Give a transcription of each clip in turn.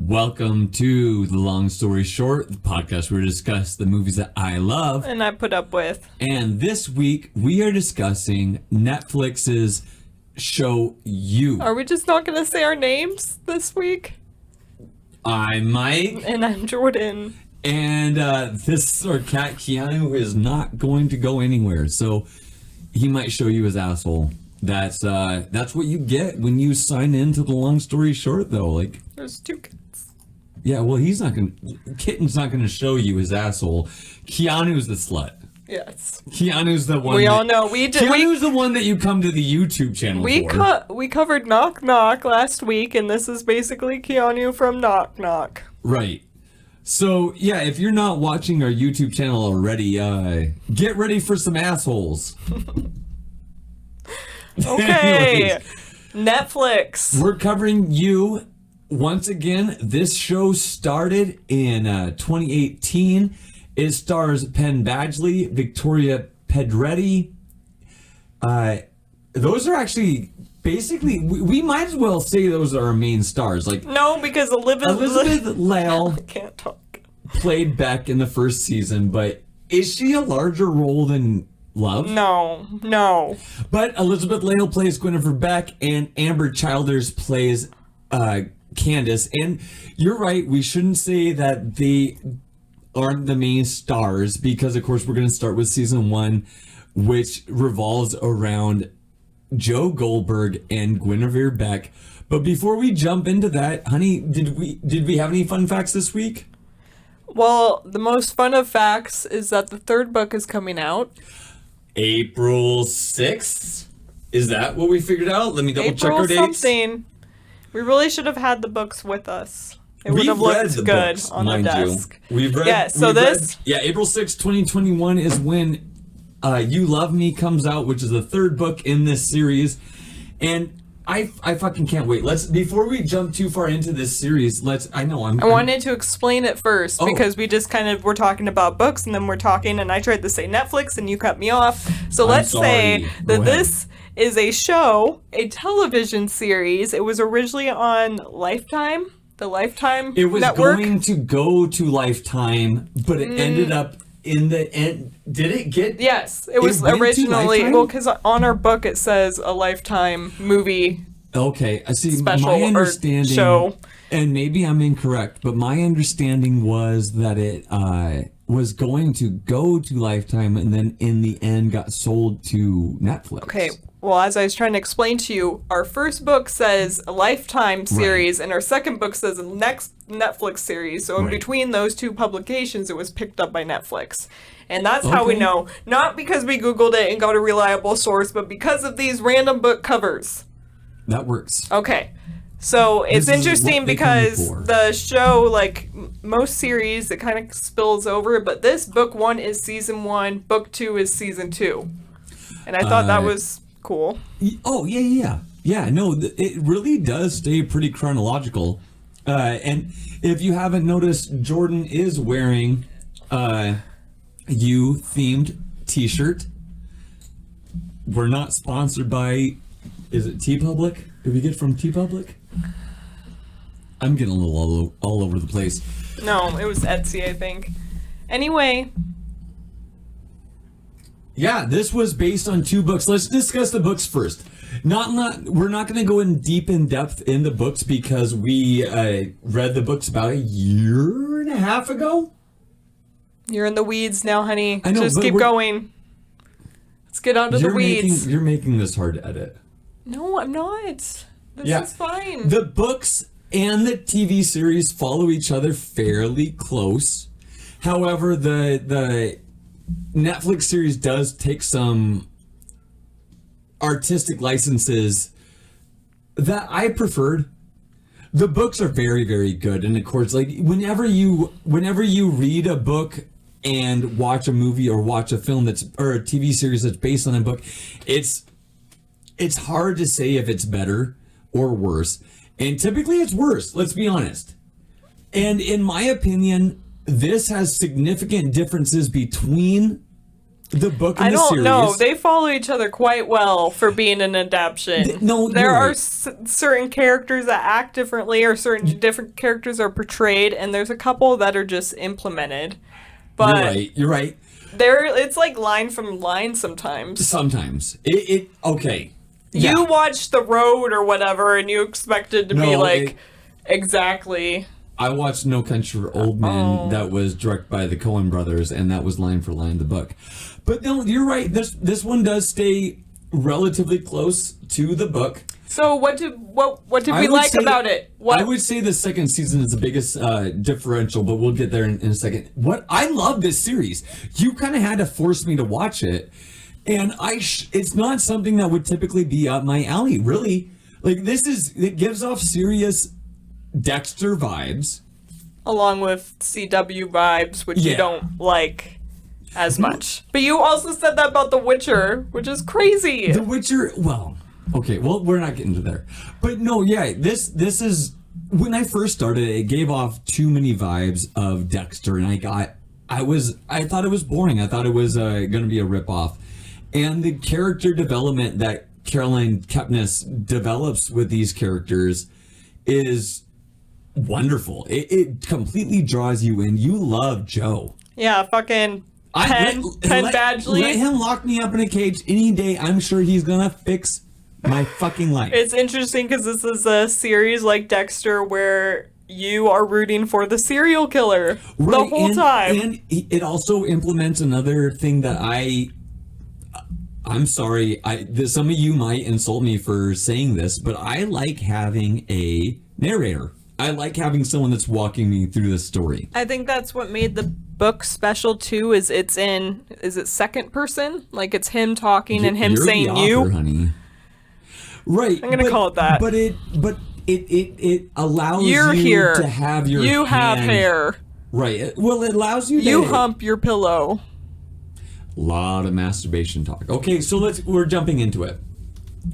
Welcome to The Long Story Short, the podcast where we discuss the movies that I love and I put up with. And this week we are discussing Netflix's show You. Are we just not going to say our names this week? I'm Mike. And I'm Jordan. And this is our cat Keanu, who is not going to go anywhere. So he might show you his asshole. That's what you get when you sign into The Long Story Short, though. Like, there's two kittens. Yeah, well, Kitten's not gonna show you his asshole. Keanu's the slut. Yes. Keanu's the one. We all know. Keanu's the one that you come to the YouTube channel for. We covered Knock Knock last week, and this is basically Keanu from Knock Knock. Right. So, yeah, if you're not watching our YouTube channel already, get ready for some assholes. Okay. Anyways, Netflix. we're covering You. Once again, this show started in 2018. It stars Penn Badgley, Victoria Pedretti. Those are actually basically, we might as well say those are our main stars. Like, No, because Elizabeth Lale I can't talk. played Beck in the first season, but is she a larger role than Love? No. But Elizabeth Lale plays Guinevere Beck, and Amber Childers plays Candace. And you're right, we shouldn't say that they aren't the main stars, because of course we're going to start with season 1, which revolves around Joe Goldberg and Guinevere Beck. But before we jump into that, honey, did we have any fun facts this week? Well, the most fun of facts is that the third book is coming out. April 6th? Is that what we figured out? Let me double check our dates. Something. We really should have had the books with us. It would have looked good on the desk. We've read. Yeah, April 6th, 2021 is when You Love Me comes out, which is the third book in this series. And I fucking can't wait. Before we jump too far into this series, I wanted to explain it first because we just kind of were talking about books and then we're talking and I tried to say Netflix and you cut me off. So let's say that this is a show, a television series. It was originally on Lifetime, the Lifetime It was network. going to go to Lifetime, but it ended up in the end. Did it get? Yes, it was originally, because on our book it says a Lifetime movie. Okay, I see. Special my understanding, or show. And maybe I'm incorrect, but my understanding was that it was going to go to Lifetime and then in the end got sold to Netflix. Okay, well, as I was trying to explain to you, our first book says a Lifetime series, and our second book says a next Netflix series. So in between those two publications, it was picked up by Netflix. And that's how we know. Not because we Googled it and got a reliable source, but because of these random book covers. That works. Okay. So it's interesting because the show, like most series, it kind of spills over. But this book 1 is season 1, book 2 is season 2. And I thought that was cool. Oh, yeah. Yeah, no, it really does stay pretty chronological. And if you haven't noticed, Jordan is wearing You-themed t-shirt. We're not sponsored by, is it TeePublic? Did we get from TeePublic? I'm getting a little all over the place. No, it was Etsy, I think. Anyway. Yeah, this was based on 2 books. Let's discuss the books first. We're not going to go in depth in the books because we read the books about a year and a half ago. You're in the weeds now, honey. I know, just keep going. Let's get out of the weeds. You're making this hard to edit. No, I'm not. This is fine. The books and the TV series follow each other fairly close. However, the Netflix series does take some artistic licenses that I preferred. The books are very, very good, and of course, like whenever you read a book and watch a movie or watch a film or a TV series that's based on a book, it's hard to say if it's better or worse, and typically it's worse. Let's be honest. And in my opinion, this has significant differences between The book and I the don't series. know. They follow each other quite well for being an adaptation. No, there you're are right. certain characters that act differently, or certain different characters are portrayed, and there's a couple that are just implemented. But You're right. it's like line from line sometimes. Sometimes. Okay. You watched The Road or whatever, and you expected to be like, it- exactly. I watched No Country for Old Men that was directed by the Coen brothers, and that was line for line the book. But no, you're right. This one does stay relatively close to the book. So what did we like about it? I would say the second season is the biggest differential, but we'll get there in a second. What I love this series. You kind of had to force me to watch it, and it's not something that would typically be up my alley. Really, like it gives off serious Dexter vibes, along with CW vibes, which you don't like as much. But you also said that about The Witcher, which is crazy. The Witcher. Well, okay. Well, we're not getting to there. But no, yeah. This is when I first started. It gave off too many vibes of Dexter, and I thought it was boring. I thought it was going to be a ripoff, and the character development that Caroline Kepnes develops with these characters is wonderful. It completely draws you in. You love Joe. Yeah, fucking Penn Badgley. Let him lock me up in a cage any day. I'm sure he's gonna fix my fucking life. It's interesting because this is a series like Dexter where you are rooting for the serial killer the whole time. And it also implements another thing that I'm sorry, some of you might insult me for saying this, but I like having a narrator. I like having someone that's walking me through the story. I think that's what made the book special too. Is it second person? Like it's him talking and him You're saying the author, you. Honey. Right. I'm gonna call it that. But it allows You're you here. to have your You have hand- hair. Right. Well, it allows you to You hump your pillow. lot of masturbation talk. Okay, so we're jumping into it.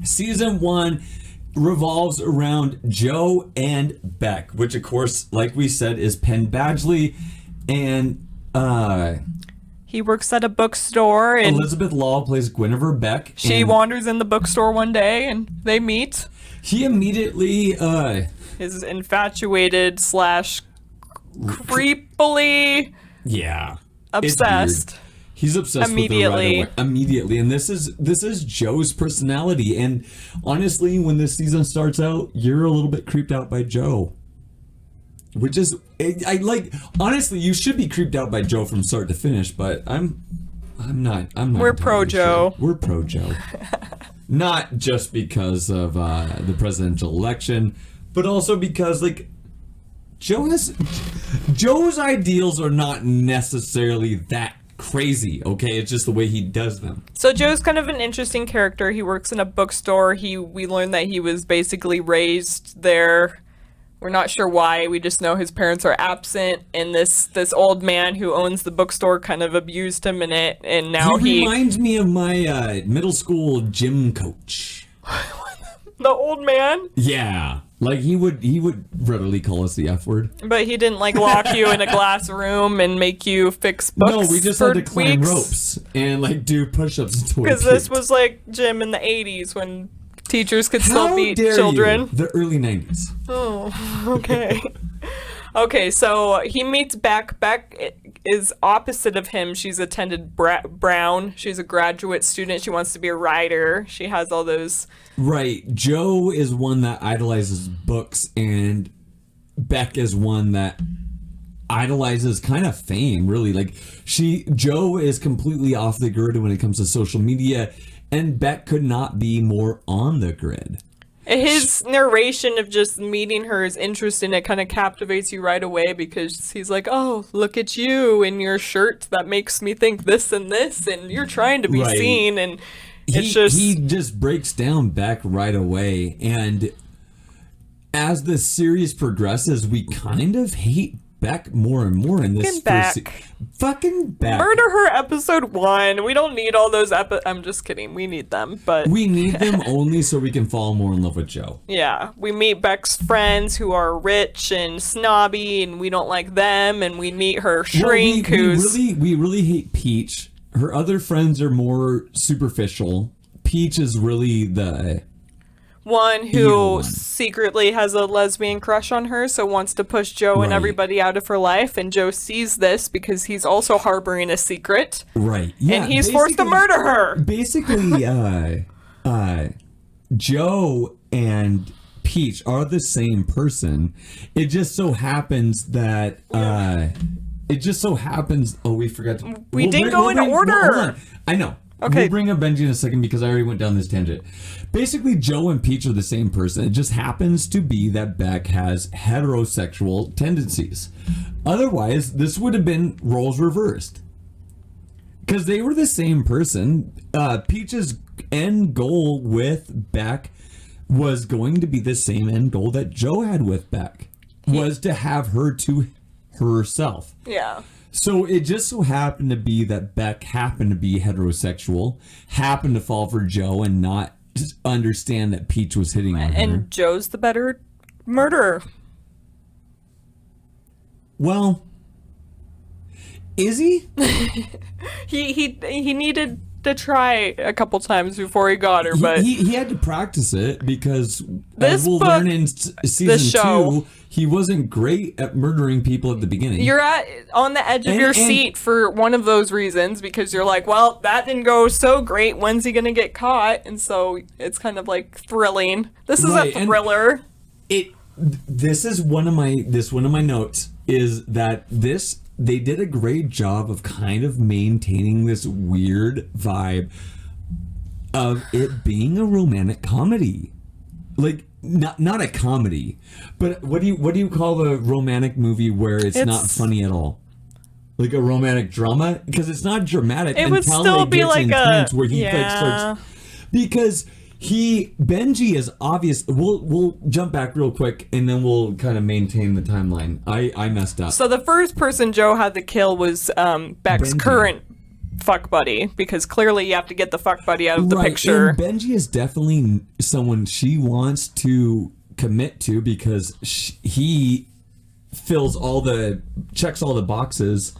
Season 1 revolves around Joe and Beck, which of course, like we said, is Penn Badgley and He works at a bookstore and Elizabeth Law plays Guinevere Beck. she and wanders in the bookstore one day and they meet. he immediately Is infatuated / creepily yeah. obsessed. It's weird. He's obsessed Immediately. with her right away. Immediately. And this is Joe's personality. And honestly, when this season starts out, you're a little bit creeped out by Joe. Which is honestly, you should be creeped out by Joe from start to finish, but I'm not. We're pro Joe. We're pro Joe. Not just because of the presidential election, but also because Joe's ideals are not necessarily that crazy, okay? It's just the way he does them. So Joe's kind of an interesting character. He works in a bookstore. We learned that he was basically raised there. We're not sure why. We just know his parents are absent, and this old man who owns the bookstore kind of abused him in it, and now he reminds me of my middle school gym coach. The old man? Yeah. Like he would readily call us the F word. But he didn't lock you in a glass room and make you fix books. No, we just for had to climb weeks. ropes and do push-ups until we Because this peaked. was like gym in the 80s when teachers could How still beat dare children. You? The early 90s. Oh, okay. Okay, so he meets Beck. Beck is opposite of him. She's attended Brown. She's a graduate student. She wants to be a writer. She has all those. Right. Joe is one that idolizes books, and Beck is one that idolizes kind of fame, really. Joe is completely off the grid when it comes to social media, and Beck could not be more on the grid. His narration of just meeting her is interesting. It kind of captivates you right away because he's like, oh, look at you in your shirt. That makes me think this, and you're trying to be Right. seen. And He just breaks down Beck right away. And as the series progresses, we kind of hate Beck more and more in this fucking Beck. Murder her episode 1. We don't need all those I'm just kidding. We need them, but We need them only so we can fall more in love with Joe. yeah, we meet Beck's friends who are rich and snobby, and we don't like them. And we meet her shrink, we really hate Peach Her other friends are more superficial. Peach is really the one evil who one. secretly has a lesbian crush on her, so wants to push Joe and Right. everybody out of her life, and Joe sees this because he's also harboring a secret, Right. Yeah. and he's forced to murder her. Basically, Joe and Peach are the same person. It just so happens that oh, we forgot to. We didn't go in order. Hold on. I know. Okay. We'll bring up Benji in a second because I already went down this tangent. Basically, Joe and Peach are the same person. It just happens to be that Beck has heterosexual tendencies. Otherwise, this would have been roles reversed. Because they were the same person. Peach's end goal with Beck was going to be the same end goal that Joe had with Beck. Was to have her to herself. Yeah. So it just so happened to be that Beck happened to be heterosexual, happened to fall for Joe and not just understand that Peach was hitting on her. And Joe's the better murderer. Well, is he? He needed to try a couple times before he got her, but He had to practice it because This as we'll book- learn in season show- 2, he wasn't great at murdering people at the beginning. you're on the edge of your seat for one of those reasons, because you're like, well, that didn't go so great. When's he gonna get caught? And so it's kind of like thrilling. This is Right, a and- thriller. This is one of my notes is that they did a great job of kind of maintaining this weird vibe of it being a romantic comedy. Like not a comedy, but what do you call the romantic movie where it's not funny at all? Like a romantic drama, because it's not dramatic. It would until still it be gets like intense a where he yeah. starts because Benji is obvious. We'll jump back real quick and then we'll kind of maintain the timeline. I messed up. So the first person Joe had to kill was Beck's Benji. current fuck buddy, because clearly you have to get the fuck buddy out of the picture. And Benji is definitely someone she wants to commit to because he checks all the boxes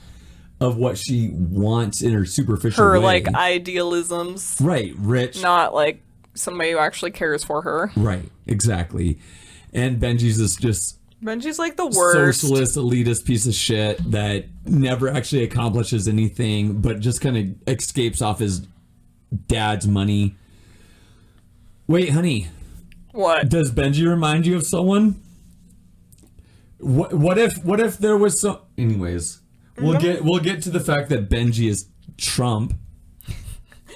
of what she wants in her superficial Her way. like idealisms, Right, rich. not like somebody who actually cares for her. Right, exactly. And Benji's is just Benji's like the worst. socialist, elitist piece of shit that never actually accomplishes anything, but just kind of escapes off his dad's money. Wait, honey, What? does Benji remind you of someone? What if there was some? Anyways, we'll get to the fact that Benji is Trump.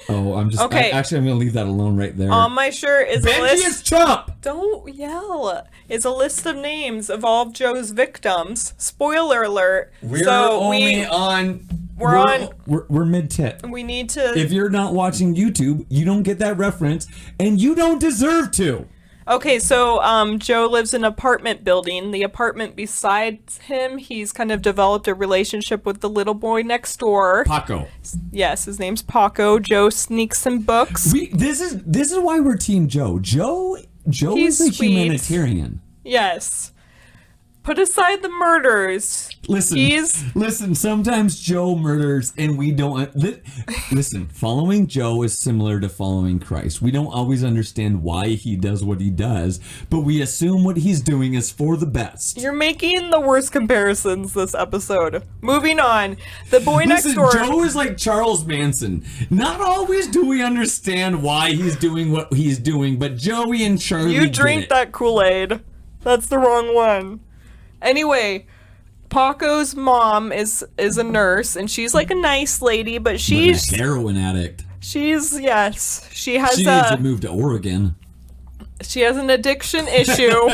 Oh, I'm just Okay. Actually, I'm gonna leave that alone right there. On my shirt is a Benji list. is Trump. Don't yell. It's a list of names of all of Joe's victims. Spoiler alert. We're so only on. We're mid tit. we need to. If you're not watching YouTube, you don't get that reference, and you don't deserve to. Okay, so Joe lives in an apartment building. The apartment besides him, he's kind of developed a relationship with the little boy next door. Paco. Yes, his name's Paco. Joe sneaks some books. This is why we're Team Joe. Joe He's is a sweet. humanitarian. Yes. Put aside the murders. Listen. Sometimes Joe murders, and we don't. Listen, following Joe is similar to following Christ. We don't always understand why he does what he does, but we assume what he's doing is for the best. You're making the worst comparisons this episode. Moving on. The boy next Listen, door. Joe is like Charles Manson. Not always do we understand why he's doing what he's doing, but Joey and Charlie You drink that Kool-Aid. That's the wrong one. Anyway, Paco's mom is a nurse, and she's like a nice lady, but she's a heroin addict. she has She needs to move to Oregon. she has an addiction issue,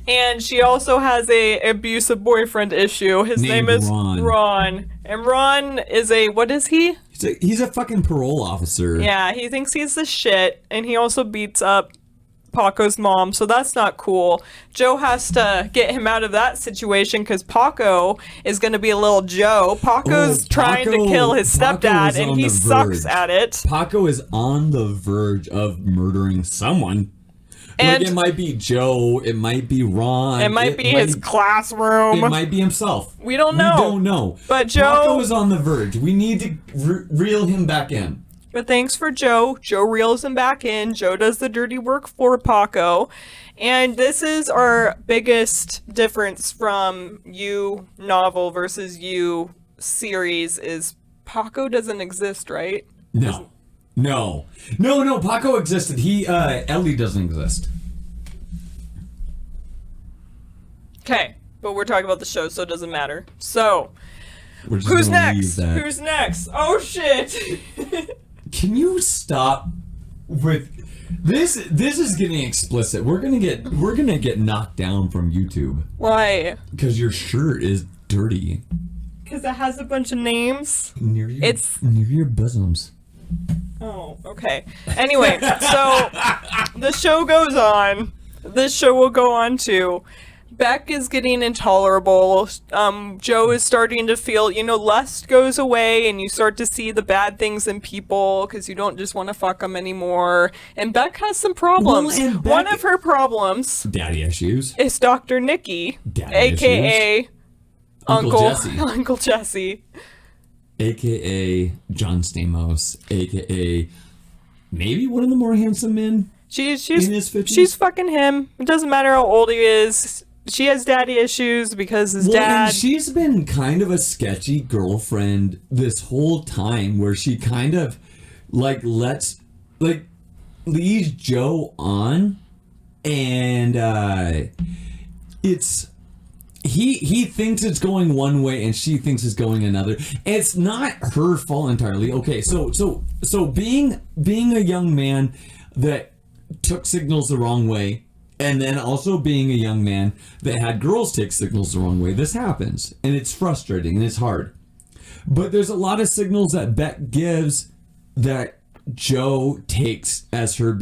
and she also has a abusive boyfriend issue. His name Named is Ron. And Ron is what is he? He's a fucking parole officer. Yeah, he thinks he's the shit, and he also beats up Paco's mom, so that's not cool. Joe has to get him out of that situation because Paco is going to be a little Joe. Paco's trying to kill his stepdad, and he sucks at it. Paco is on the verge of murdering someone. And it might be Joe, it might be Ron, it might be his classroom. it might be himself. We don't know. We don't know. But Joe Paco is on the verge. We need to reel him back in. But thanks for Joe. Joe reels him back in. Joe does the dirty work for Paco. And this is our biggest difference from You novel versus You series is Paco doesn't exist, right? No. Paco existed. Ellie doesn't exist. Okay, but we're talking about the show, so it doesn't matter. So, We're just who's gonna next? leave that. Who's next? Oh shit! Can you stop with this? This is getting explicit. We're gonna get knocked down from YouTube Why? because your shirt is dirty. Because it has a bunch of names. Near your, It's- near your bosoms. Oh, okay. Anyway, so the show goes on. This show will go on too. Beck is getting intolerable. Joe is starting to feel, lust goes away and you start to see the bad things in people because you don't just want to fuck them anymore. And Beck has some problems. Well, and One Beck- of her problems Daddy issues. is Dr. Nikki, Daddy aka Uncle Jesse. Uncle Jesse. AKA John Stamos. AKA maybe one of the more handsome men. In his 50s? She's fucking him. It doesn't matter how old he is. She has daddy issues because his And dad. she's been kind of a sketchy girlfriend this whole time, where she kind of leads Joe on, and he thinks it's going one way and she thinks it's going another. It's not her fault entirely. Okay, so being a young man that took signals the wrong way, and then also being a young man that had girls take signals the wrong way, this happens, and it's frustrating and it's hard. But there's a lot of signals that Beck gives that Joe takes as her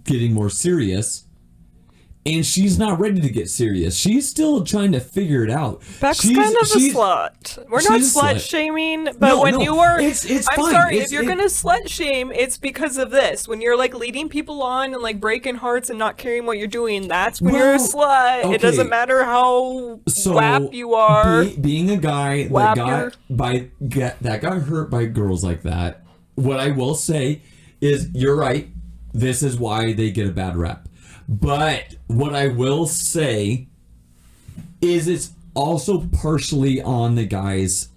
getting more serious, and she's not ready to get serious. She's still trying to figure it out. Beck's kind of a slut. We're not she's a slut slut. shaming, but No, when no, you were, it's I'm fine. sorry, if you're gonna slut shame, it's because of this. When you're leading people on and breaking hearts and not caring what you're doing, that's when you're a Well, slut. okay. It doesn't matter how wap you are. Being a guy that got hurt by girls like that, what I will say is, you're right. This is why they get a bad rep. But what I will say is it's also partially on the guys.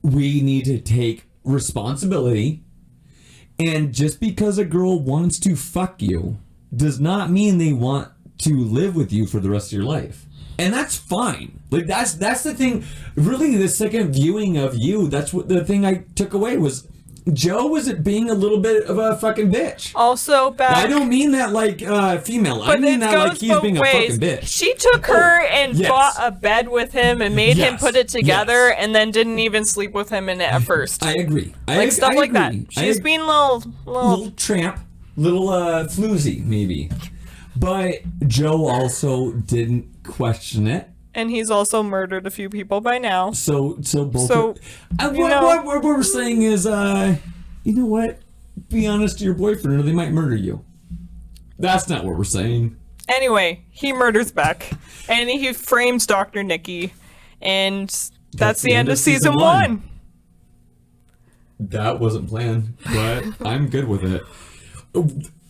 We need to take responsibility. And just because a girl wants to fuck you does not mean they want to live with you for the rest of your life. And that's fine. That's the thing. Really, the second viewing of You, that's what the thing I took away was, Joe was being a little bit of a fucking bitch. Also, Beck. I don't mean that female. I But mean it that goes he's both being ways. a fucking bitch. She took her and yes. bought a bed with him and made him Yes. put it together, Yes. and then didn't even sleep with him in it at first. I agree. Stuff I like that. agree. She's being a little tramp, little floozy maybe. But Joe also didn't question it. and he's also murdered a few people by now. So both. So, what we're saying is, you know what? Be honest to your boyfriend, or they might murder you. That's not what we're saying. Anyway, he murders Beck, and he frames Dr. Nikki, and that's the end of season 1. That wasn't planned, but I'm good with it.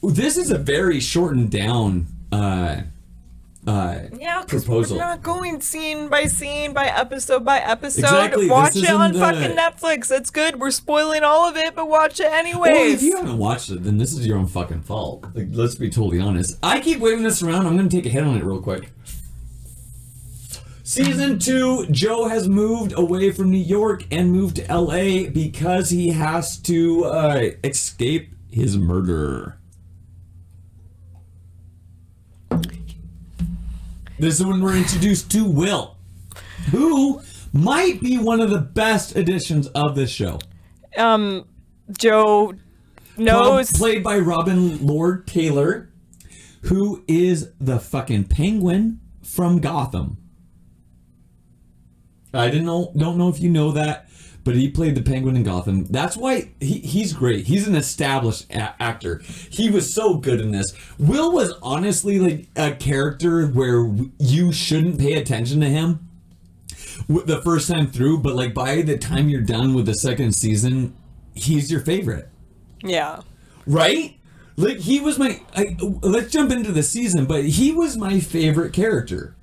This is a very shortened down Yeah, because we're proposal. not going scene by scene, by episode by episode. Exactly, Watch this it on isn't fucking Netflix. It's good. We're spoiling all of it, but watch it anyways. Well, if you haven't watched it, then this is your own fucking fault. Let's be totally honest. I keep waving this around. I'm going to take a hit on it real quick. Season 2, Joe has moved away from New York and moved to LA because he has to escape his murderer. This is when we're introduced to Will, who might be one of the best additions of this show. Joe knows. Played by Robin Lord Taylor, who is the fucking Penguin from Gotham. I don't know if you know that, but he played the Penguin in Gotham. That's why he's great. He's an established actor. He was so good in this. Will was honestly like a character where you shouldn't pay attention to him the first time through, but like by the time you're done with the second season, he's your favorite. Yeah. Right? Like he was let's jump into the season, but he was my favorite character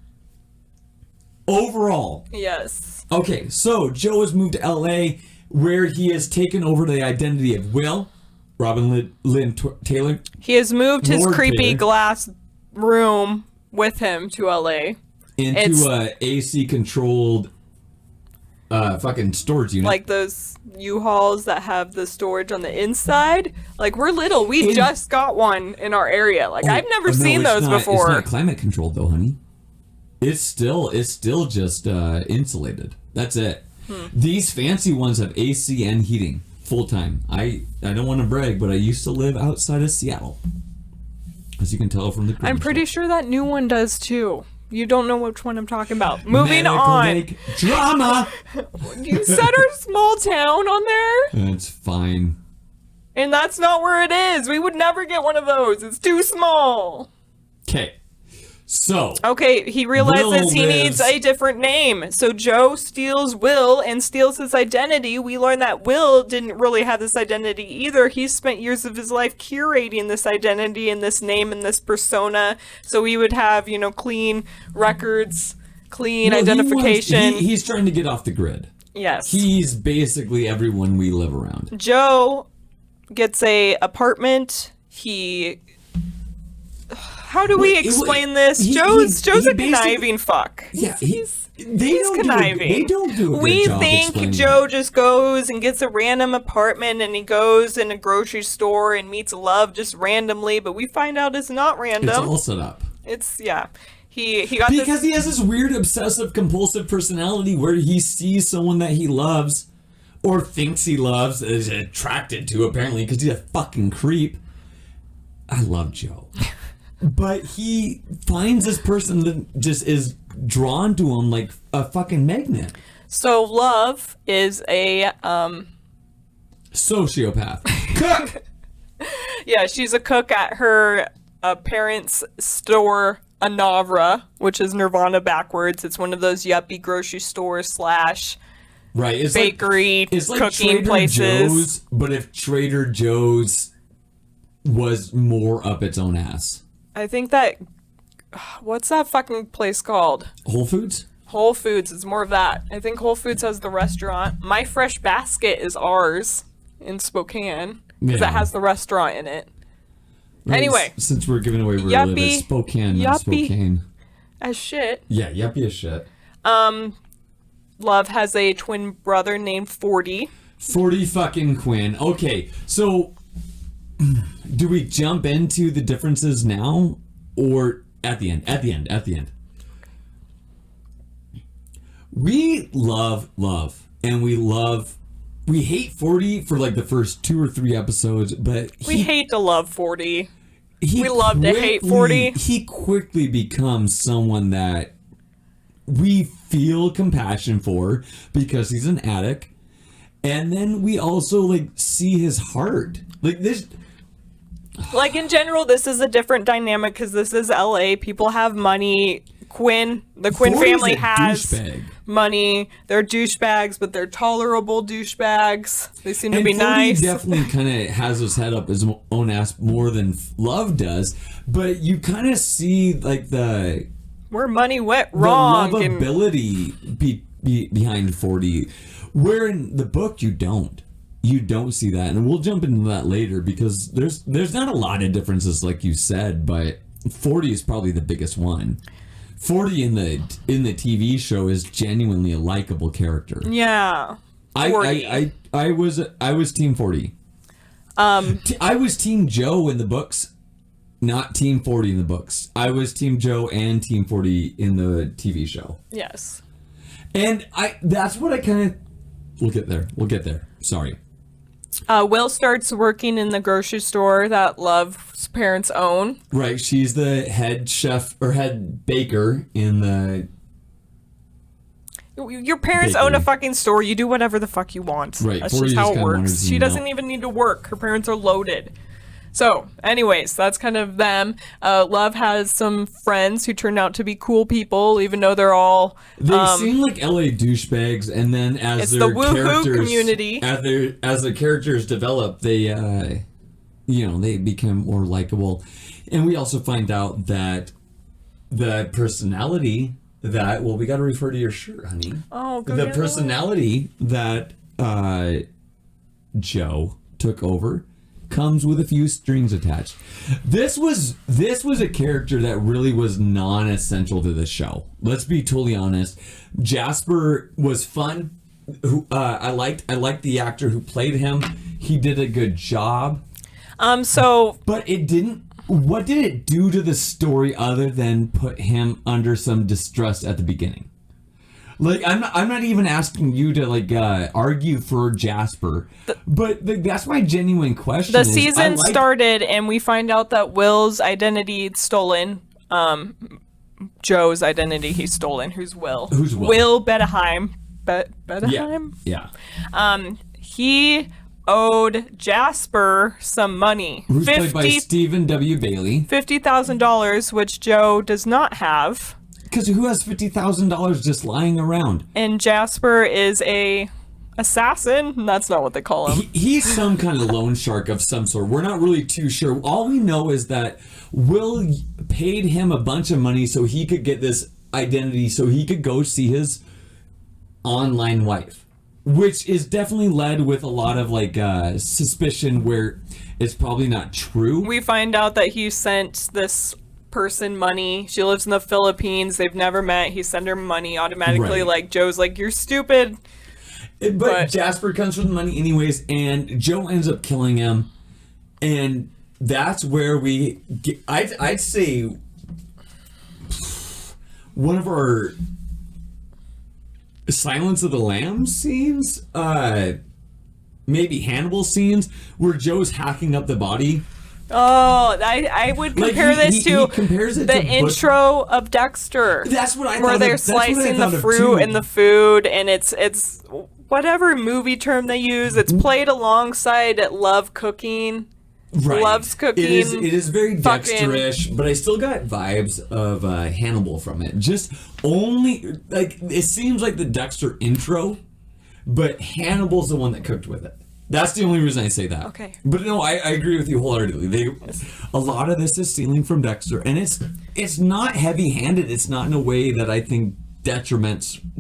overall. Yes. Okay, so Joe has moved to LA where he has taken over the identity of Will, Robin Lynn Taylor. He has moved his Lord creepy Taylor. glass room with him to LA. Into a AC controlled fucking storage unit. Like those U-Hauls that have the storage on the inside. Like we're little. We just got one in our area. Like I've never seen those before. It's not climate controlled though, honey. It's still just insulated. That's it. These fancy ones have AC and heating full time. I don't want to brag, but I used to live outside of Seattle, as you can tell from the. I'm pretty sure that new one does too. You don't know which one I'm talking about. Moving on. Drama. You said our small town on there. That's fine. And that's not where it is. We would never get one of those. It's too small. Okay. So. Okay, he realizes he needs a different name. So Joe steals Will and steals his identity. We learn that Will didn't really have this identity either. He spent years of his life curating this identity and this name and this persona. So he would have, clean records, clean identification. He's trying to get off the grid. Yes. He's basically everyone we live around. Joe gets a apartment. How do we explain this? Joe's a conniving fuck. Yeah, he's conniving. They don't do a good We job think explaining Joe that. just goes and gets a random apartment and he goes in a grocery store and meets love just randomly, but we find out it's not random. It's all set up. He got because he has this weird obsessive compulsive personality where he sees someone that he loves or thinks he loves, is attracted to apparently because he's a fucking creep. I love Joe. But he finds this person that just is drawn to him like a fucking magnet. So Love is a sociopath. Cook! Yeah, she's a cook at her parents' store, Anavra, which is Nirvana backwards. It's one of those yuppie grocery stores / right, it's bakery, it's like cooking Trader places. Joe's, but if Trader Joe's was more up its own ass. I think that, what's that fucking place called? Whole Foods? Whole Foods is more of that. I think Whole Foods has the restaurant. My Fresh Basket is ours in Spokane because it has the restaurant in it. Right, Anyway. Since we're giving away where we live, it's Spokane, not Spokane. As shit. Yeah, yuppie as shit. Love has a twin brother named 40. 40 fucking Quinn. Okay, so do we jump into the differences now or at the end? At the end. We love, and we hate 40 for like the first 2 or 3 episodes, but we hate to love 40. We love to hate 40. He quickly becomes someone that we feel compassion for because he's an addict, and then we also like see his heart. Like this. Like in general, this is a different dynamic because this is LA. People have money. The Quinn family has money. They're douchebags, but they're tolerable douchebags. They seem to be nice. Definitely kind of has his head up his own ass more than Love does, but you kind of see like where money went wrong. The lovability behind 40, where in the book you don't. You don't see that, and we'll jump into that later because there's not a lot of differences like you said, but 40 is probably the biggest one. 40 in the TV show is genuinely a likable character. Yeah. 40. I was team 40. I was team Joe in the books, not team 40 in the books. I was team Joe and team 40 in the TV show. Yes. And that's what I kind of we'll get there. Sorry. Will starts working in the grocery store that Love's parents own. Right, she's the head chef or head baker in the Your parents own a fucking store. You do whatever the fuck you want. Right. That's just how it works. She doesn't even need to work. Her parents are loaded. So, anyways, that's kind of them. Love has some friends who turned out to be cool people, even though they're all... They seem like LA douchebags, and then as their characters... community. As the characters develop, they, they become more likable. And we also find out that the personality that... Well, we got to refer to your shirt, honey. Oh, go The get personality that Joe took over comes with a few strings attached. This was a character that really was non-essential to the show. Let's be totally honest. Jasper was fun. I liked the actor who played him. He did a good job. But it didn't. What did it do to the story other than put him under some distress at the beginning? Like, I'm not even asking you to argue for Jasper, but that's my genuine question. The season started and we find out that Will's identity is stolen. Joe's identity he's stolen. Who's Will? Who's Will? Will Bedeheim. Bedeheim? Yeah. He owed Jasper some money. Who's played by Stephen W. Bailey. $50,000, which Joe does not have. Because who has $50,000 just lying around? And Jasper is a assassin. That's not what they call him. He's some kind of loan shark of some sort. We're not really too sure. All we know is that Will paid him a bunch of money so he could get this identity, so he could go see his online wife, which is definitely led with a lot of suspicion where it's probably not true. We find out that he sent this person money. She lives in the Philippines. They've never met. He sent her money automatically. Right. Joe's like, you're stupid. But Jasper comes for the money anyways, and Joe ends up killing him. And that's where we get, I'd say one of our Silence of the Lambs scenes, maybe Hannibal scenes, where Joe's hacking up the body. Oh, I would compare this to the intro of Dexter. That's what I thought. Where they're slicing the fruit and the food, and it's whatever movie term they use. It's played alongside Love Cooking. Right. Loves cooking. It is very Dexter-ish, but I still got vibes of Hannibal from it. Just only it seems like the Dexter intro, but Hannibal's the one that cooked with it. That's the only reason I say that. Okay. But no, I agree with you wholeheartedly. A lot of this is stealing from Dexter, and it's not heavy-handed. It's not in a way that I think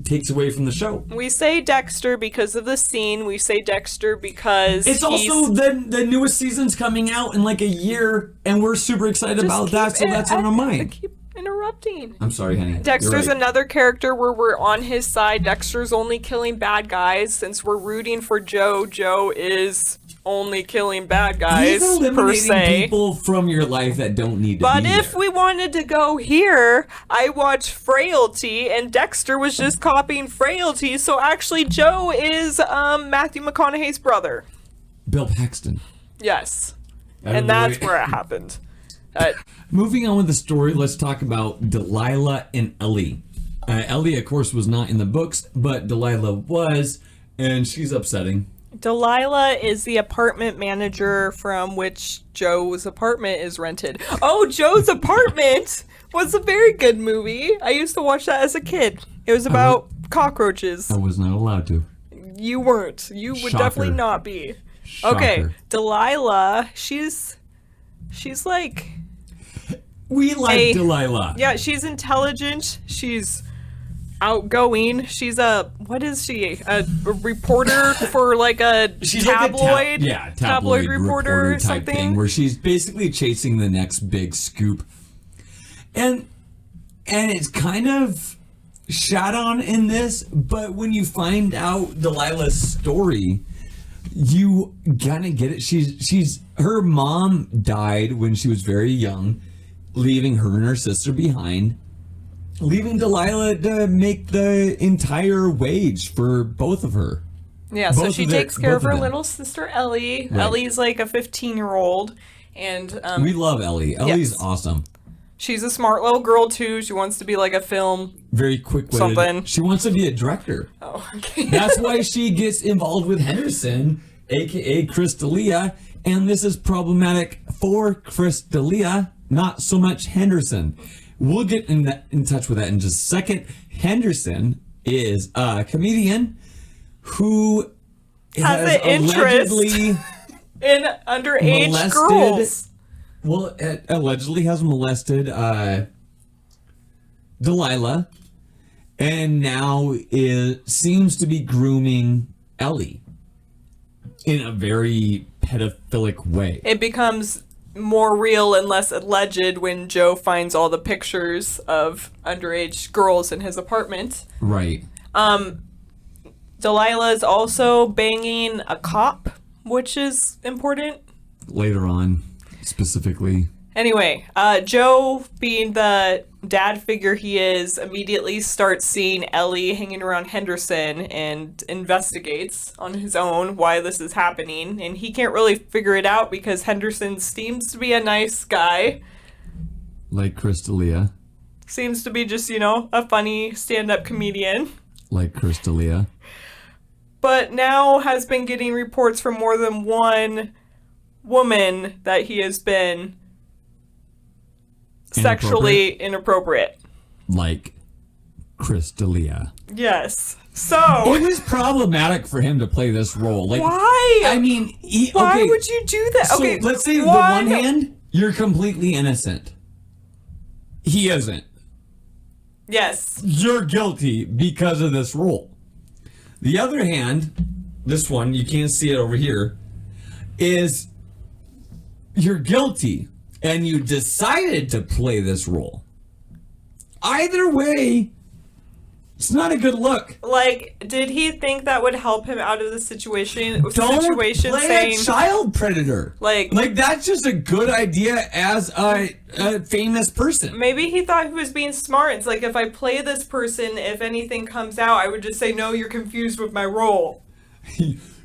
takes away from the show. We say Dexter because of the scene. We say Dexter because it's also the newest season's coming out in a year, and we're super excited about that. So that's on our mind. I keep interrupting. I'm sorry, honey. Dexter's right. Another character where we're on his side. Dexter's only killing bad guys. Since we're rooting for Joe, Joe is only killing bad guys. He's eliminating per se. people from your life that don't need to but be if there. we wanted to go here, I watched Frailty, and Dexter was just copying Frailty. So actually, Joe is Matthew McConaughey's brother. Bill Paxton. Yes, and that's where it happened. Moving on with the story, let's talk about Delilah and Ellie. Ellie, of course, was not in the books, but Delilah was, and she's upsetting. Delilah is the apartment manager from which Joe's apartment is rented. Oh, Joe's Apartment was a very good movie. I used to watch that as a kid. It was about cockroaches. I was not allowed to. You weren't. You would Shocker. Definitely not be. Shocker. Okay, Delilah, she's like... We like Delilah. Yeah, she's intelligent. She's outgoing. She's what is she? A reporter for a She's tabloid? Tabloid reporter or type something. thing, where she's basically chasing the next big scoop. And it's kind of shot on in this, but when you find out Delilah's story, you gotta get it. Her mom died when she was very young, leaving her and her sister behind, leaving Delilah to make the entire wage for both of her. Yeah, so she takes care of her little sister Ellie. Right. Ellie's like a 15-year-old, and we love Ellie. Ellie's awesome. She's a smart little girl too. She wants to be like a film. Very quick-witted. Something. She wants to be a director. Oh, okay. That's why she gets involved with Henderson, aka Crystalia, and this is problematic for Crystalia, not so much Henderson. We'll get in touch with that in just a second. Henderson is a comedian who has an interest allegedly in underage molested, girls. Well, it allegedly has molested Delilah, and now seems to be grooming Ellie in a very pedophilic way. It becomes more real and less alleged when Joe finds all the pictures of underage girls in his apartment. Right. Delilah is also banging a cop, which is important. Later on, specifically. Anyway, Joe, being the dad figure he is, immediately starts seeing Ellie hanging around Henderson and investigates on his own why this is happening. And he can't really figure it out because Henderson seems to be a nice guy. Like Crystalia. Seems to be just, a funny stand-up comedian. Like Crystalia. But now has been getting reports from more than one woman that he has been sexually inappropriate. Like Crystalia. Yes. So it was problematic for him to play this role. Like, why? I mean, why would you do that? So Okay, let's say on the one hand, you're completely innocent. He isn't. Yes. You're guilty because of this role. The other hand, this one, you can't see it over here, is you're guilty and you decided to play this role. Either way, it's not a good look. Like, did he think that would help him out of the situation? Don't play a child predator. Like that's just a good idea as a famous person. Maybe he thought he was being smart. It's like, if I play this person, if anything comes out, I would just say, no, you're confused with my role.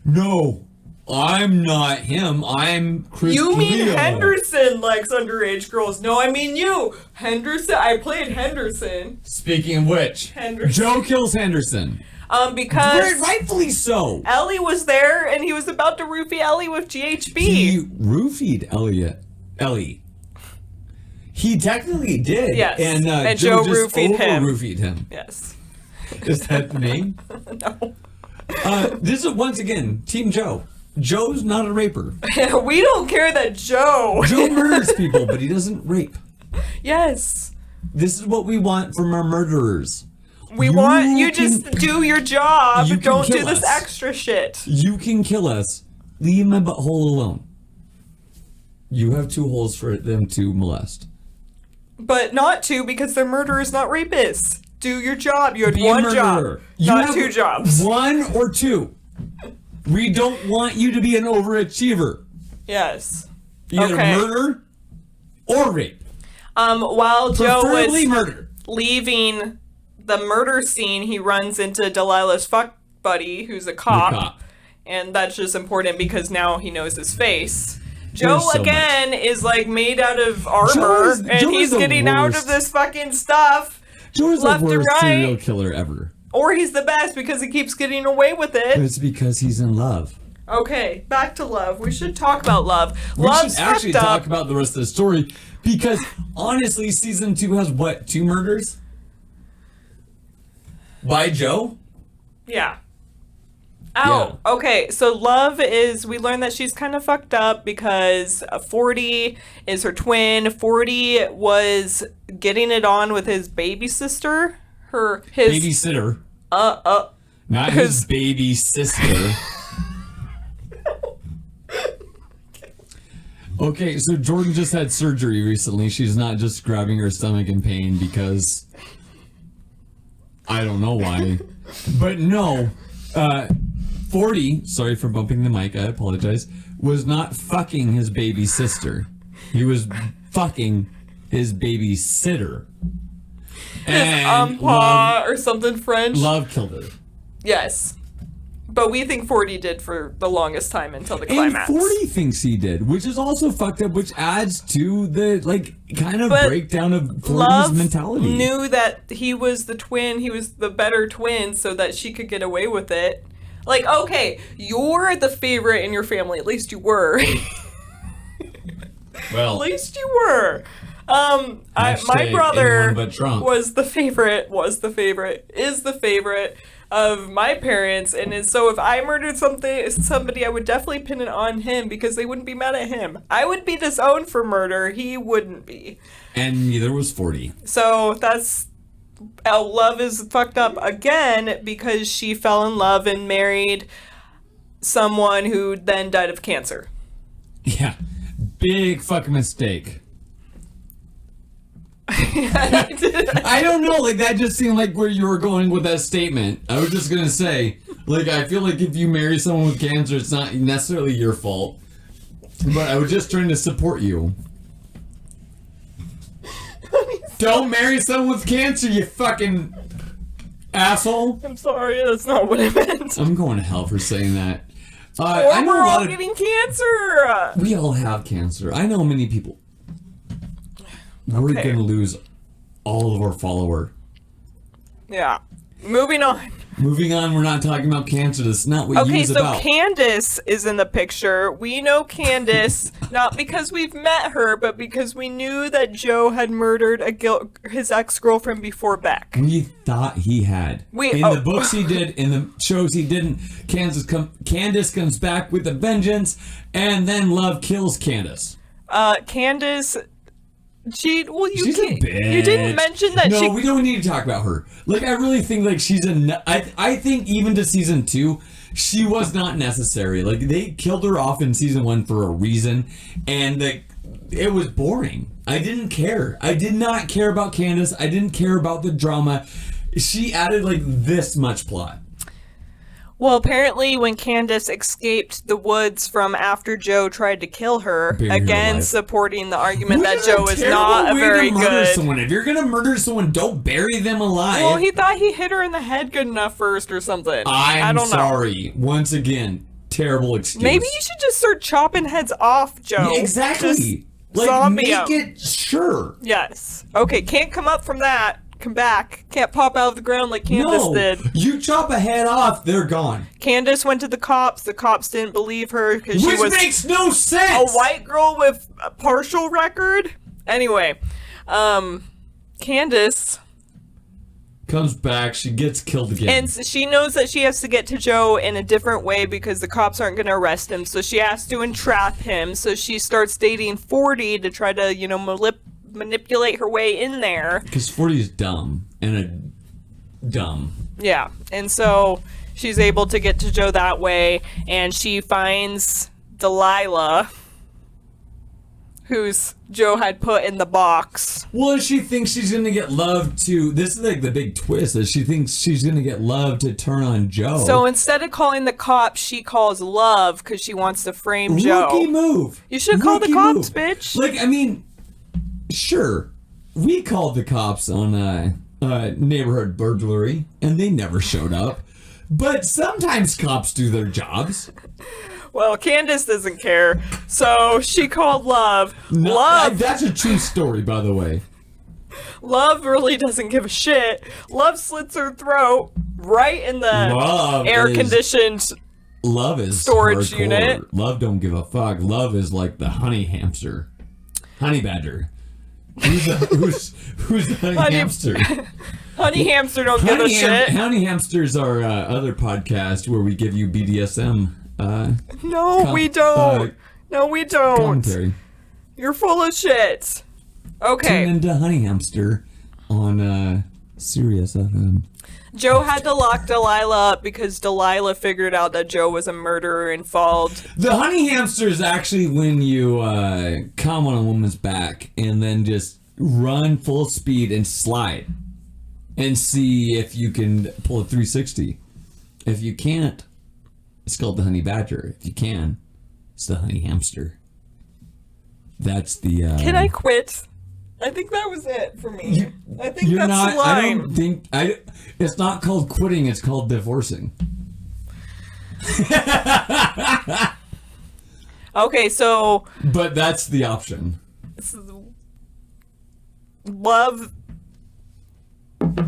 No, I'm not him. I'm Chris. You mean Henderson likes underage girls? No, I mean you. Henderson. I played Henderson. Speaking of which, Henderson. Joe kills Henderson. Because very rightfully so. Ellie was there, and he was about to roofie Ellie with GHB. He roofied Ellie. He technically did. Yes. And Joe just roofied him. Yes. Is that the name? No. This is once again Team Joe. Joe's not a raper. We don't care that Joe murders people, but he doesn't rape. Yes. This is what we want from our murderers. We want you just do your job. Don't do this us. extra shit. You can kill us. Leave my butthole alone. You have 2 holes for them to molest. But not 2 because they're murderers, not rapists. Do your job. You had one job, not 2 jobs. 1 or 2. We don't want you to be an overachiever. Yes. Either murder or rape. While Joe was murder. leaving the murder scene, he runs into Delilah's fuck buddy, who's a cop. And that's just important because now he knows his face. Joe again is like made out of armor, and he's getting out of this fucking stuff. Joe's left the worst and right. serial killer ever. Or he's the best because he keeps getting away with it. But it's because he's in love. Okay, back to love. We should talk about love. We should actually talk about the rest of the story because honestly, season 2 has what? 2 murders? By Joe? Yeah. Oh, yeah. Okay. So Love we learned that she's kind of fucked up because 40 is her twin. 40 was getting it on with his baby sister. His babysitter. Not his baby sister. Okay, so Jordan just had surgery recently. She's not just grabbing her stomach in pain because I don't know why. But no, 40, sorry for bumping the mic, I apologize, was not fucking his baby sister. He was fucking his babysitter. His or something French. Love killed her. Yes. But we think 40 did for the longest time until the climax. And 40 thinks he did, which is also fucked up, which adds to the, like, kind of breakdown of 40's Love mentality. Knew that he was the twin, he was the better twin, so that she could get away with it. Like, okay, you're the favorite in your family. At least you were. Well, at least you were. My brother was the favorite, is the favorite of my parents, and so if I murdered somebody, I would definitely pin it on him because they wouldn't be mad at him. I would be disowned for murder. He wouldn't be. And neither was 40. So that's... Love is fucked up again because she fell in love and married someone who then died of cancer. Yeah. Big fucking mistake. I don't know, like that just seemed like where you were going with that statement. I was just gonna say, like, I feel like if you marry someone with cancer, it's not necessarily your fault. But I was just trying to support you. Don't marry someone with cancer, you fucking asshole. I'm sorry, that's not what I meant. I'm going to hell for saying that. I know we're all getting cancer. We all have cancer. I know many people. We're going to lose all of our followers. Yeah. Moving on. Moving on, we're not talking about cancer. That's not what you was about. Okay, so Candace is in the picture. We know Candace, not because we've met her, but because we knew that Joe had murdered his ex-girlfriend before Beck. We thought he had. In the books he did, in the shows he didn't. Candace comes back with a vengeance, and then Love kills Candace. Candace... She's a bitch. You didn't mention that. No, we don't need to talk about her. Like, I really think like she's I think even to season 2, she was not necessary. Like, they killed her off in season 1 for a reason, and it was boring. I didn't care. I did not care about Candace. I didn't care about the drama. She added like this much plot. Well, apparently when Candace escaped the woods from after Joe tried to kill her, again supporting the argument that Joe is not a very good... Someone. If you're going to murder someone, don't bury them alive. Well, he thought he hit her in the head good enough first or something. I don't know. Once again, terrible excuse. Maybe you should just start chopping heads off, Joe. Yeah, exactly. Just like, zombie make it sure. Yes. Okay, can't come up from that. Come back. Can't pop out of the ground like Candace did. You chop a head off, they're gone. Candace went to the cops. The cops didn't believe her because she was... Which makes no sense! A white girl with a partial record? Anyway, Candace... comes back, she gets killed again. And she knows that she has to get to Joe in a different way because the cops aren't going to arrest him, so she has to entrap him. So she starts dating 40 to try to, manipulate her way in there. Because 40 is dumb. Dumb. Yeah. And so she's able to get to Joe that way, and she finds Delilah, who's Joe had put in the box. Well, she thinks she's going to get Love to... This is like the big twist, is she thinks she's going to get Love to turn on Joe. So instead of calling the cops, she calls Love because she wants to frame Joe. Rookie move. You should call the cops, bitch. Like, I mean... Sure, we called the cops on neighborhood burglary, and they never showed up. But sometimes cops do their jobs. Well, Candace doesn't care, so she called Love. No, Love. That's a true story, by the way. Love really doesn't give a shit. Love slits her throat right in the air-conditioned Love is storage hardcore. unit. Love don't give a fuck. Love is like the honey hamster. Honey badger. Who's the honey hamster? Honey hamster don't give a shit. Honey hamsters are other podcast where we give you BDSM. No, we don't. No, we don't. Commentary. You're full of shit. Okay. Tune into Honey Hamster on Sirius FM. Joe had to lock Delilah up because Delilah figured out that Joe was a murderer and followed. The honey hamster is actually when you come on a woman's back and then just run full speed and slide and see if you can pull a 360. If you can't, it's called the honey badger. If you can, it's the honey hamster. That's the... Can I quit? I think that was it for me. I think that's not, the line. I don't think... it's not called quitting, it's called divorcing. Okay, so But that's the option. Love.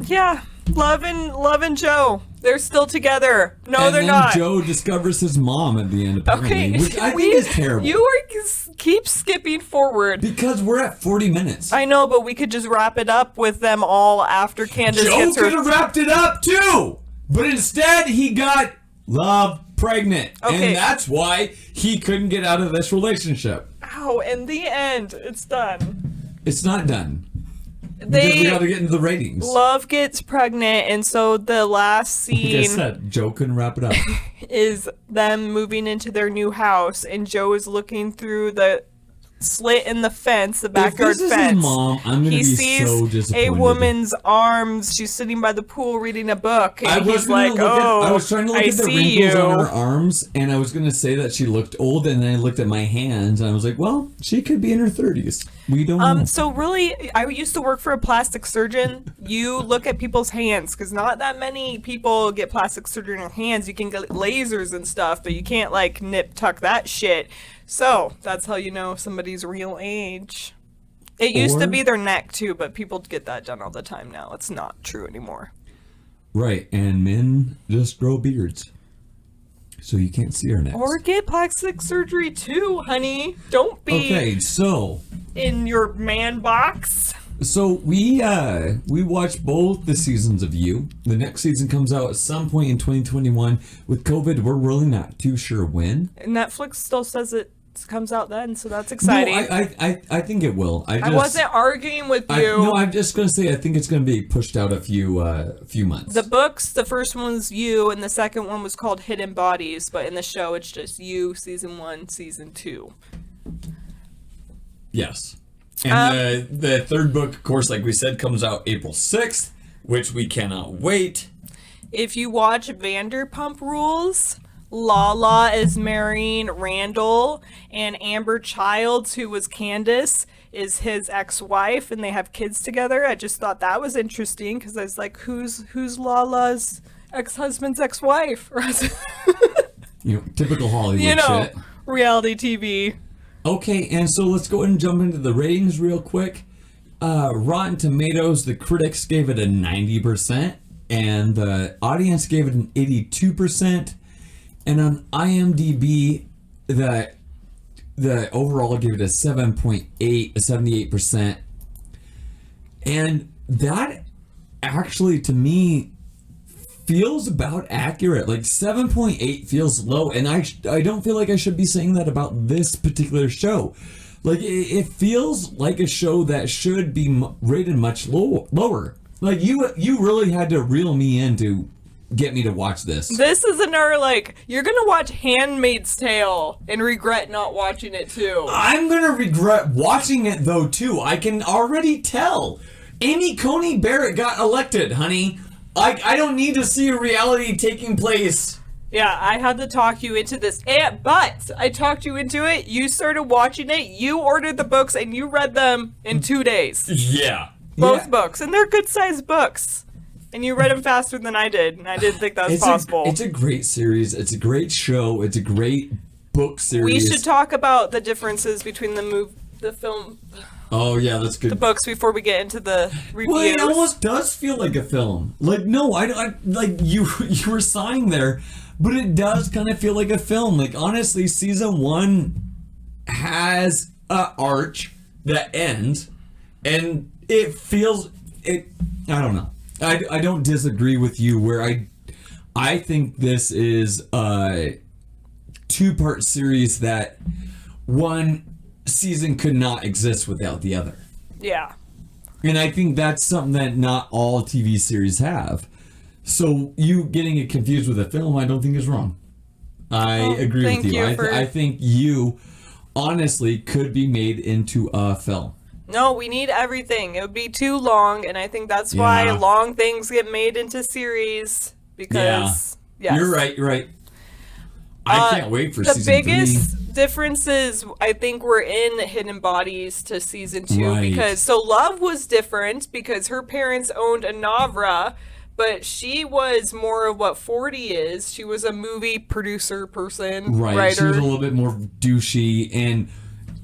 Yeah, Love and Joe. They're still together. No, And they're then not. Joe discovers his mom at the end, apparently, Okay, which I think is terrible. You keep skipping forward. Because we're at 40 minutes. I know, but we could just wrap it up with them all after Candace Joe gets her. could have wrapped it up too, but instead he got Love pregnant, Okay. and that's why he couldn't get out of this relationship. Ow! In the end, it's done. It's not done. Because we got to get into the ratings. Love gets pregnant, and so the last Like I scene said, Joe couldn't wrap it up. is them moving into their new house, and Joe is looking through the slit in the fence, the backyard if this fence. is his mom, I'm gonna He be sees so disappointed. a woman's arms. She's sitting by the pool reading a book, and I was he's gonna like, look "Oh, I was trying to look I at the see wrinkles you." on her arms, and I was gonna say that she looked old, and then I looked at my hands, and I was like, well, she could be in her 30s. We don't know. So really, I used to work for a plastic surgeon. You look at people's hands, because not that many people get plastic surgery in their hands. You can get lasers and stuff, but you can't like tuck that shit. So that's how you know somebody's real age. It used to Or- be their neck too, but people get that done all the time now. It's not true anymore. Right, and men just grow beards, so you can't see our necks. Or get plastic surgery too, honey. Don't be Okay, so in your man box. we watched both the seasons of You. The next season comes out at some point in 2021. With COVID, we're really not too sure when. Netflix still says it comes out then, so that's No, exciting. I think it will. I wasn't arguing with you. No, I'm just gonna say I think it's gonna be pushed out a few months. The books, the first one was You, and the second one was called Hidden Bodies, but in the show it's just You, season 1, season 2. Yes. And the third book, of course, like we said, comes out April 6th, which we cannot wait. If you watch Vanderpump Rules, Lala is marrying Randall, and Amber Childs, who was Candace, is his ex-wife, and they have kids together. I just thought that was interesting, because I was like, who's Lala's ex-husband's ex-wife? Typical Hollywood shit. Reality TV. Okay, and so let's go ahead and jump into the ratings real quick. Rotten Tomatoes, the critics gave it a 90%, and the audience gave it an 82%. And on IMDb, the overall gave it a 7.8, a 78%. And that actually, to me, feels about accurate. Like 7.8 feels low, and I don't feel like I should be saying that about this particular show. Like it feels like a show that should be rated much lower. Like you really had to reel me in to get me to watch this. This is another, like, you're gonna watch Handmaid's Tale and regret not watching it too. I'm gonna regret watching it though too. I can already tell. Amy Coney Barrett got elected, honey. I don't need to see a reality taking place. Yeah, I had to talk you into this. But I talked you into it. You started watching it. You ordered the books and you read them in 2 days. Yeah. Both books. And they're good-sized books. And you read them faster than I did. And I didn't think that was possible. It's a great series. It's a great show. It's a great book series. We should talk about the differences between the film, Oh, yeah, that's good. the books before we get into the reviews. Well, it almost does feel like a film. Like, no, I like you were sighing there, but it does kind of feel like a film. Like, honestly, season 1 has a arch that ends, and it feels it. I don't know. I don't disagree with you. Where I think this is a 2-part series that one season could not exist without the other. Yeah. And I think that's something that not all TV series have. So you getting it confused with a film, I don't think is wrong. I agree with you. I think You honestly could be made into a film. No, we need everything. It would be too long, and I think that's why long things get made into series. Because, yes. You're right. I can't wait for season 3. The biggest differences, I think, were in Hidden Bodies to season 2. Right. Because, so Love was different because her parents owned a Navra, But she was more of what 40 is. She was a movie producer person, Right. writer. She was a little bit more douchey, and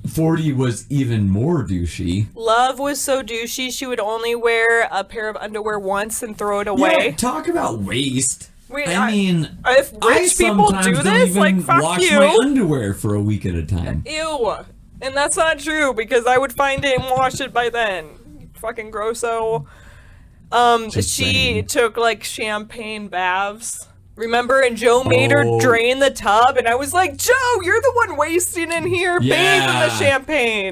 40 was even more douchey. Love was so douchey, she would only wear a pair of underwear once and throw it away. Yeah, talk about waste. Wait, I mean, if rich people sometimes do don't this, even like, fuck wash you. my underwear for a week at a time. Ew. And that's not true, because I would find it and wash it by then. Fucking grosso. Just She saying. took, like, champagne baths. Remember? And Joe made her Oh. drain the tub, and I was like, Joe, you're the one wasting in here. Bathe in the Yeah. champagne.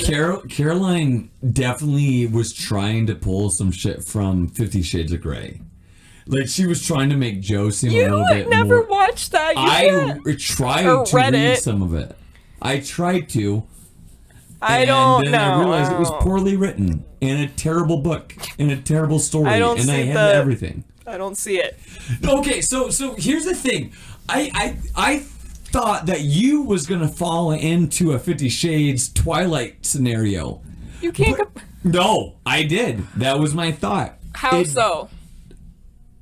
Caroline definitely was trying to pull some shit from 50 Shades of Grey. Like, she was trying to make Joe seem a You little bit never more... watched that. You I can't. tried Or to read read it. some of it. I tried to. I don't And then know. I realized it was poorly written, and a terrible book, and a terrible story, I don't and I see had the- everything. I don't see it. Okay, so here's the thing. I thought that you was gonna fall into a 50 Shades Twilight scenario. You can't. No, I did. That was my thought. How so?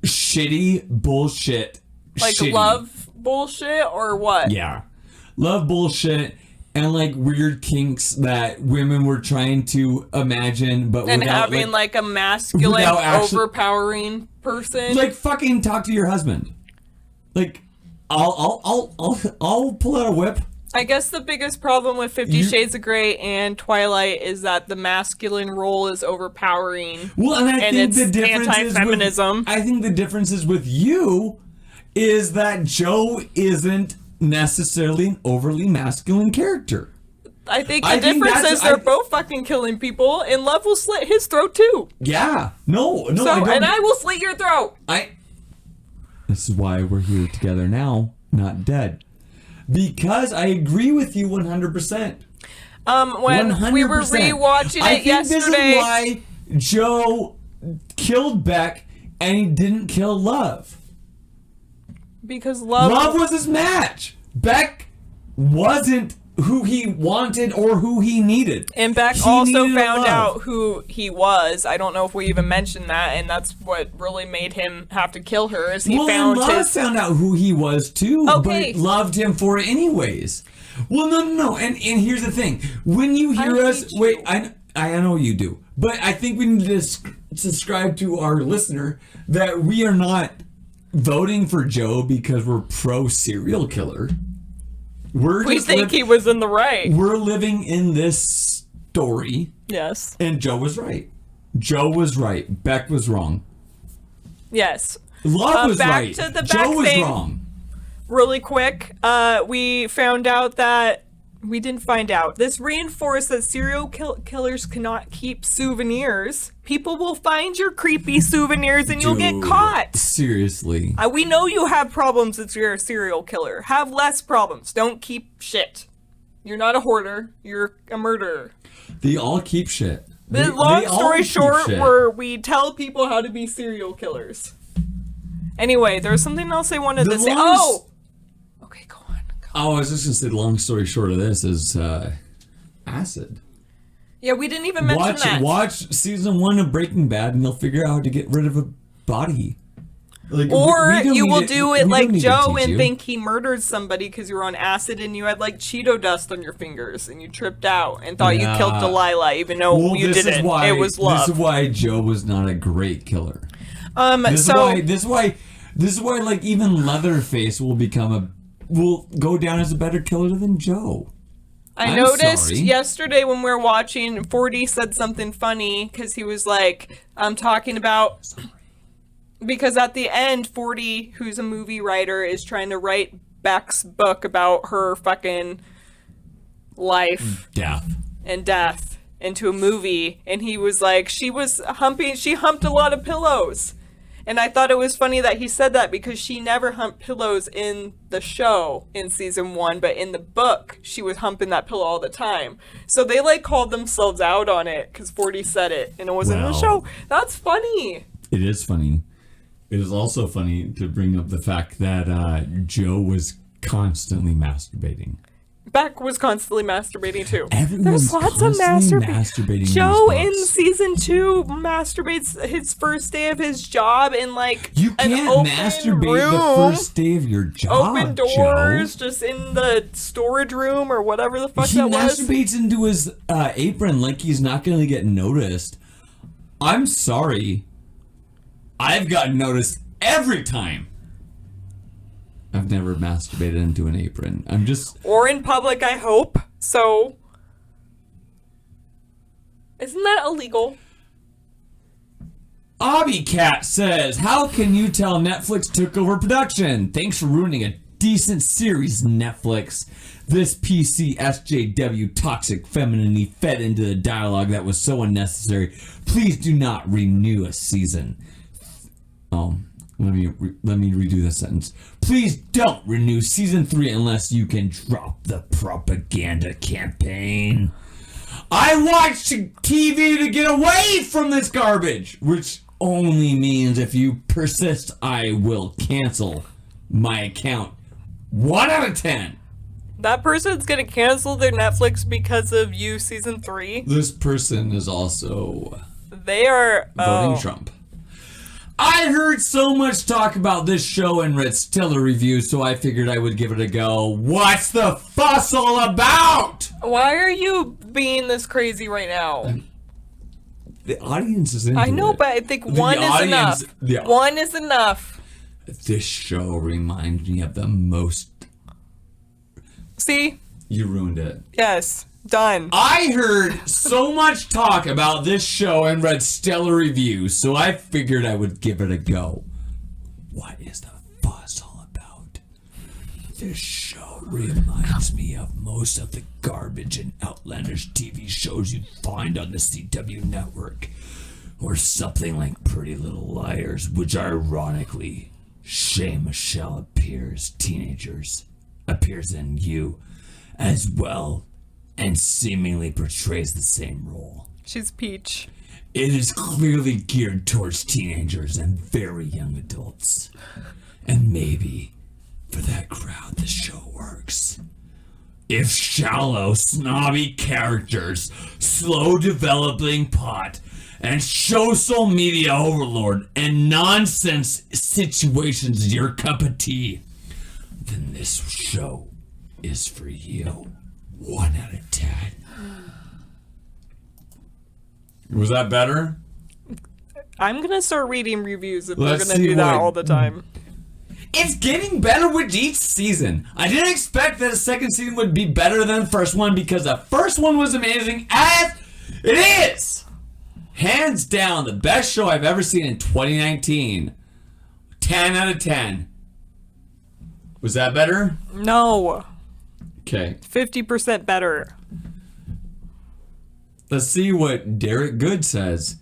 Shitty bullshit. Like shitty. love bullshit or what? Yeah. Love bullshit and like weird kinks that women were trying to imagine, but And without, having like a masculine, without actually- overpowering person. like fucking talk to your husband. Like, I'll pull out a whip. I guess the biggest problem with 50 Shades of Grey and Twilight is that the masculine role is overpowering. Well, and I And think it's the difference anti-feminism. I think the difference is with you is that Joe isn't necessarily an overly masculine character. I think I the think difference that's- is they're I- both fucking killing people, and Love will slit his throat too. Yeah. No, I So, don't. and I will slit your throat. This is why we're here together now, not dead. Because I agree with you 100%. When 100%. we were rewatching I it think yesterday, this is why Joe killed Beck and he didn't kill Love. because Love was his match. Beck wasn't who he wanted or who he needed. And Beck He also needed found love. out who he was. I don't know if we even mentioned that, and that's what really made him have to kill her. Is he Well, found and Love his? found out who he was too, Okay. but loved him for it anyways. Well, no. And here's the thing: when you hear I us, hate you. wait, I know you do, but I think we need to subscribe to our listener that we are not voting for Joe because we're pro serial killer. We just think he was in the right. We're living in this story, Yes. and Joe was right. Joe was right. Beck was wrong. Yes. Love was back right. to the Joe Beck was thing. wrong. Really quick, we found out that we didn't find out. This reinforced that serial killers cannot keep souvenirs. People will find your creepy souvenirs and you'll get Dude, caught. Seriously. We know you have problems if you're a serial killer. Have less problems. Don't keep shit. You're not a hoarder. You're a murderer. They all keep shit. The long story short, where we tell people how to be serial killers. Anyway, there was something else I wanted to say. Oh! Okay, go on. Oh, I was just gonna say the long story short of this is acid. Yeah, we didn't even mention that. Watch season 1 of Breaking Bad and you'll figure out how to get rid of a body. Like, Or we don't you need will to- do we it don't like need to Joe teach and you. think he murdered somebody because you were on acid and you had like Cheeto dust on your fingers and you tripped out and thought you killed Yeah. Delilah even though Well, you this is didn't. why- It was love. This is why Joe was not a great killer. This So is why like even Leatherface will go down as a better killer than Joe. I I'm noticed sorry. yesterday when we were watching, 40 said something funny because he was like, I'm talking about. Because at the end, 40, who's a movie writer, is trying to write Beck's book about her fucking life Death. and death into a movie. And he was like, she humped a lot of pillows. And I thought it was funny that he said that because she never humped pillows in the show in season 1, but in the book, she was humping that pillow all the time. So they like called themselves out on it because 40 said it and it wasn't in the Well. show. That's funny. It is funny. It is also funny to bring up the fact that Joe was constantly masturbating. Beck was constantly masturbating too. Everyone's There's lots of constantly masturbating in Joe these in books. season 2 masturbates his first day of his job in like You an can't open masturbate room, the first day of your job, open doors, Joe. just in the storage room or whatever the fuck He that was. masturbates into his apron like he's not going to get noticed. I'm sorry. I've gotten noticed every time. I've never masturbated into an apron. I'm just... Or in public, I hope. So, isn't that illegal? Obbycat says, how can you tell Netflix took over production? Thanks for ruining a decent series, Netflix. This PC SJW toxic femininity fed into the dialogue that was so unnecessary. Please do not renew a season. Let me redo this sentence. Please don't renew season 3 unless you can drop the propaganda campaign. I watched TV to get away from this garbage, which only means if you persist, I will cancel my account. 1 out of 10. That person's gonna cancel their Netflix because of You season 3. This person is also They are voting Trump. I heard so much talk about this show and read stellar reviews, so I figured I would give it a go. What's the fuss all about? Why are you being this crazy right now? The audience is into I know, it. but I think The one is audience- enough. the- One is enough. This show reminds me of the most... See? You ruined it. Yes. Done. I heard so much talk about this show and read stellar reviews, so I figured I would give it a go. What is the fuss all about? This show reminds me of most of the garbage and outlandish TV shows you'd find on the CW network, or something like Pretty Little Liars, which ironically, Shay Michelle appears in You as well, and seemingly portrays the same role. She's Peach. It is clearly geared towards teenagers and very young adults. And maybe for that crowd the show works. If shallow, snobby characters, slow developing plot, and social media overlord and nonsense situations is your cup of tea, then this show is for you. 1 out of 10. Was that better? I'm gonna start reading reviews if Let's we're gonna see do that what- all the time. It's getting better with each season. I didn't expect that the second season would be better than the first one because the first one was amazing, as it is. Hands down, the best show I've ever seen in 2019. 10 out of 10. Was that better? No. Okay. 50% better. Let's see what Derek Good says.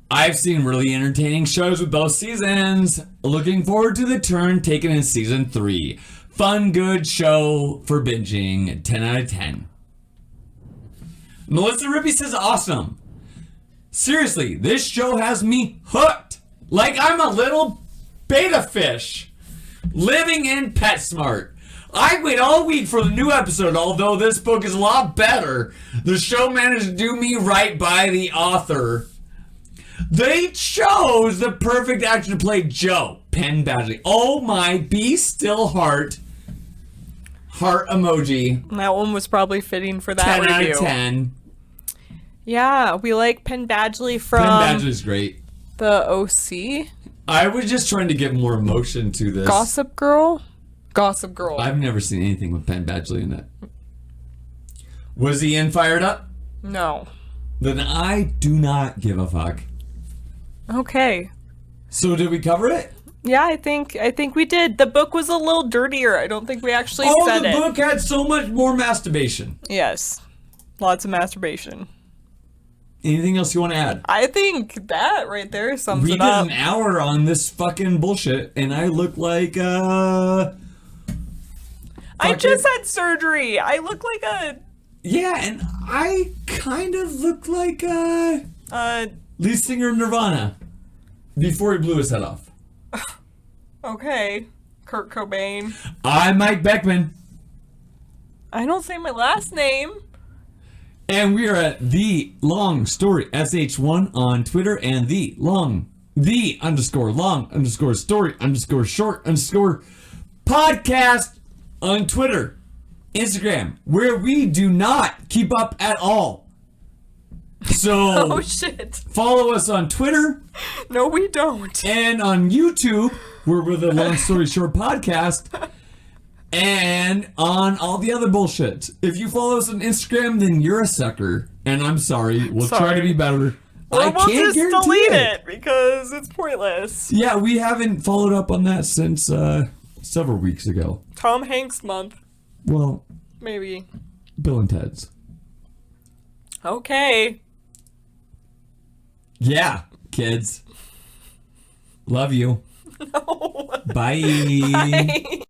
I've seen really entertaining shows with both seasons. Looking forward to the turn taken in season 3. Fun, good show for binging. 10 out of 10. Melissa Rippey says awesome. Seriously, this show has me hooked. Like I'm a little beta fish living in PetSmart. I wait all week for the new episode, although this book is a lot better. The show managed to do me right by the author. They chose the perfect actor to play Joe, Penn Badgley. Oh my, be still heart. Heart emoji. That one was probably fitting for that 10 review. out of 10. Yeah, we like Penn Badgley from Penn Badgley's great. the OC. I was just trying to give more emotion to this. Gossip Girl? Gossip Girl. I've never seen anything with Penn Badgley in it. Was he in Fired Up? No. Then I do not give a fuck. Okay. So did we cover it? Yeah, I think we did. The book was a little dirtier. I don't think we actually said the it. book had so much more masturbation. Yes. Lots of masturbation. Anything else you want to add? I think that right there sums We it did up. an hour on this fucking bullshit, and I look like I just fucking- had surgery. I look like Yeah, and I kind of look like lead singer of Nirvana before he blew his head off. okay, Kurt Cobain. I'm Mike Beckman. I don't say my last name. And we are at The Long Story SH1 on Twitter and the underscore long underscore story underscore short underscore podcast on Twitter, Instagram, where we do not keep up at all. So Oh shit. follow us on Twitter No, we don't. and on YouTube, where we're the Long Story Short podcast. And on all the other bullshit. If you follow us on Instagram, then you're a sucker. And I'm sorry. We'll try to be better. Or I we'll can't just guarantee delete it because it's pointless. Yeah, we haven't followed up on that since several weeks ago. Tom Hanks month. Well, Maybe. Bill and Ted's. Okay. Yeah, kids. Love you. No. Bye. Bye.